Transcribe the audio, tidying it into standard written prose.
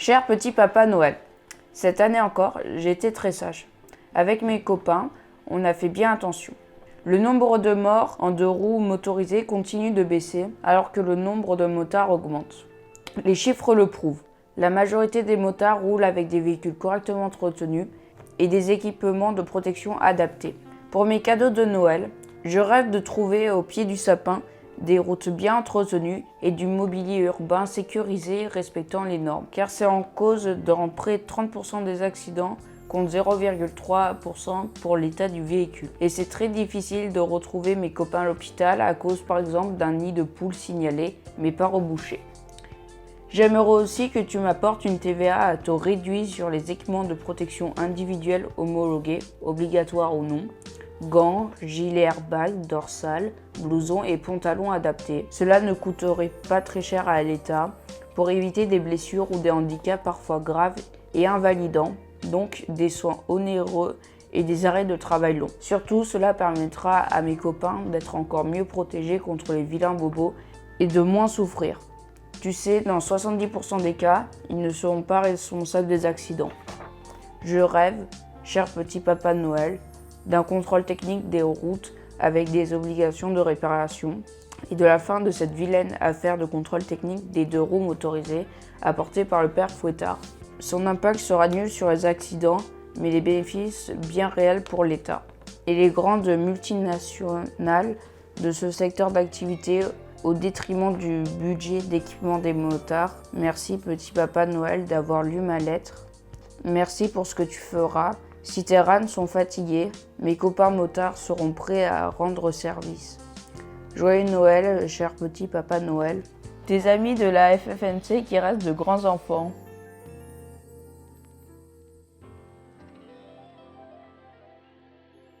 Cher petit papa Noël, cette année encore, j'ai été très sage. Avec mes copains, on a fait bien attention. Le nombre de morts en 2 roues motorisées continue de baisser alors que le nombre de motards augmente. Les chiffres le prouvent. La majorité des motards roulent avec des véhicules correctement entretenus et des équipements de protection adaptés. Pour mes cadeaux de Noël, je rêve de trouver au pied du sapin des routes bien entretenues et du mobilier urbain sécurisé respectant les normes, car c'est en cause dans près de 30% des accidents contre 0,3% pour l'état du véhicule. Et c'est très difficile de retrouver mes copains à l'hôpital à cause par exemple d'un nid de poule signalé mais pas rebouché. J'aimerais aussi que tu m'apportes une TVA à taux réduit sur les équipements de protection individuelle homologués, obligatoires ou non, gants, gilets airbag, dorsales, blousons et pantalons adaptés. Cela ne coûterait pas très cher à l'État pour éviter des blessures ou des handicaps parfois graves et invalidants, donc des soins onéreux et des arrêts de travail longs. Surtout, cela permettra à mes copains d'être encore mieux protégés contre les vilains bobos et de moins souffrir. Tu sais, dans 70% des cas, ils ne seront pas responsables des accidents. Je rêve, cher petit papa Noël, d'un contrôle technique des routes avec des obligations de réparation et de la fin de cette vilaine affaire de contrôle technique des 2 roues motorisées apportée par le père Fouettard. Son impact sera nul sur les accidents, mais les bénéfices bien réels pour l'État. Et les grandes multinationales de ce secteur d'activité au détriment du budget d'équipement des motards. Merci petit papa Noël d'avoir lu ma lettre. Merci pour ce que tu feras. Si tes rânes sont fatigués, mes copains motards seront prêts à rendre service. Joyeux Noël, cher petit papa Noël. Tes amis de la FFNC qui restent de grands enfants.